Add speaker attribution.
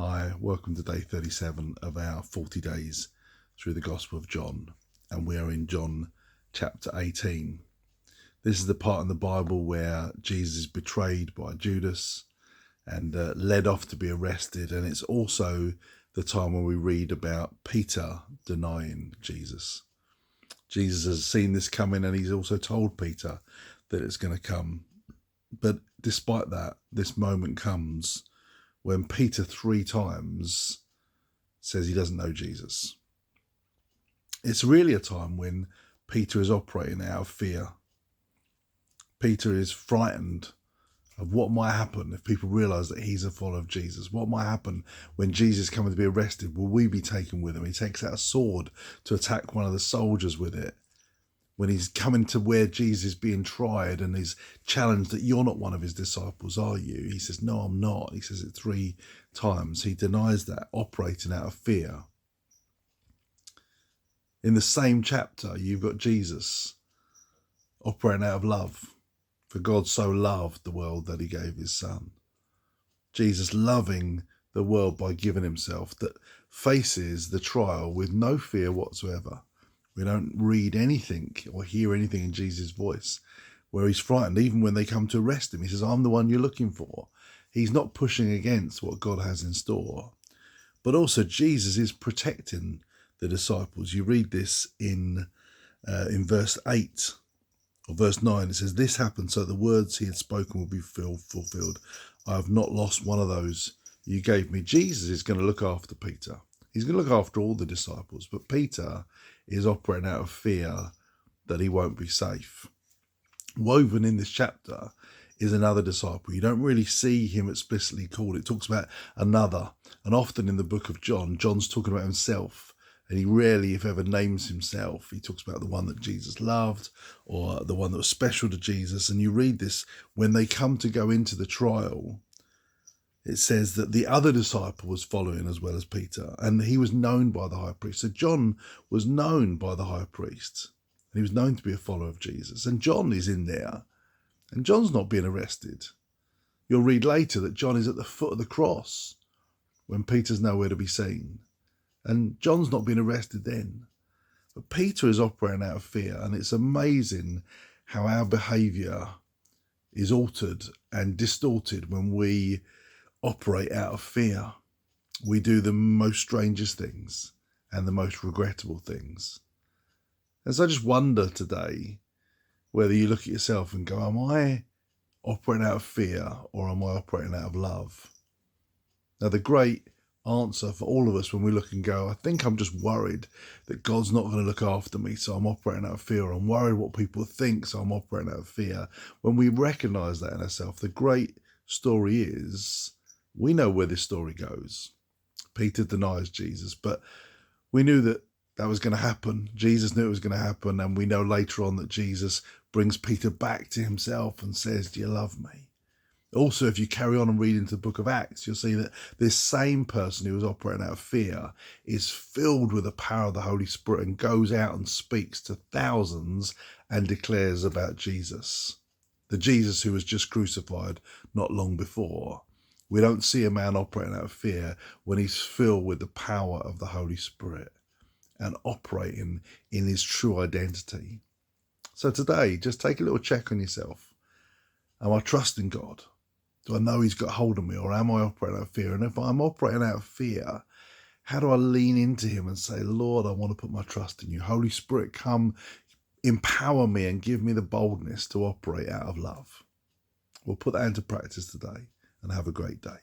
Speaker 1: Hi, welcome to day 37 of our 40 days through the Gospel of John, and we are in John chapter 18. This is the part in the Bible where Jesus is betrayed by Judas and led off to be arrested, and it's also the time when we read about Peter denying Jesus. Jesus has seen this coming, and he's also told Peter that it's going to come. But despite that, this moment comes when Peter 3 times says he doesn't know Jesus. It's really a time when Peter is operating out of fear. Peter is frightened of what might happen if people realise that he's a follower of Jesus. What might happen when Jesus is coming to be arrested? Will we be taken with him? He takes out a sword to attack one of the soldiers with it. When he's coming to where Jesus is being tried and is challenged that you're not one of his disciples, are you? He says, no, I'm not. He says it 3 times. He denies that, operating out of fear. In the same chapter, you've got Jesus operating out of love. For God so loved the world that he gave his son. Jesus loving the world by giving himself, that faces the trial with no fear whatsoever. We don't read anything or hear anything in Jesus' voice where he's frightened. Even when they come to arrest him, he says, I'm the one you're looking for. He's not pushing against what God has in store. But also Jesus is protecting the disciples. You read this in verse 8 or verse 9. It says, this happened so the words he had spoken will be fulfilled. I have not lost one of those you gave me. Jesus is going to look after Peter. He's going to look after all the disciples, but Peter is operating out of fear that he won't be safe. Woven in this chapter is another disciple. You don't really see him explicitly called. It talks about another, and often in the book of John, John's talking about himself, and he rarely, if ever, names himself. He talks about the one that Jesus loved or the one that was special to Jesus, and you read this when they come to go into the trial. It says that the other disciple was following as well as Peter, and he was known by the high priest. So John was known by the high priest, and he was known to be a follower of Jesus. And John is in there, and John's not being arrested. You'll read later that John is at the foot of the cross when Peter's nowhere to be seen. And John's not being arrested then. But Peter is operating out of fear, and it's amazing how our behaviour is altered and distorted when we operate out of fear. We do the most strangest things and the most regrettable things. And so I just wonder today whether you look at yourself and go, am I operating out of fear or am I operating out of love? Now, the great answer for all of us when we look and go, I think I'm just worried that God's not going to look after me, so I'm operating out of fear. I'm worried what people think, so I'm operating out of fear. When we recognise that in ourselves, the great story is, we know where this story goes. Peter denies Jesus, but we knew that was going to happen. Jesus knew it was going to happen, and we know later on that Jesus brings Peter back to himself and says, do you love me? Also, if you carry on and read into the book of Acts, you'll see that this same person who was operating out of fear is filled with the power of the Holy Spirit and goes out and speaks to thousands and declares about Jesus, the Jesus who was just crucified not long before. We don't see a man operating out of fear when he's filled with the power of the Holy Spirit and operating in his true identity. So today, just take a little check on yourself. Am I trusting God? Do I know he's got hold of me, or am I operating out of fear? And if I'm operating out of fear, how do I lean into him and say, Lord, I want to put my trust in you. Holy Spirit, come empower me and give me the boldness to operate out of love. We'll put that into practice today and have a great day.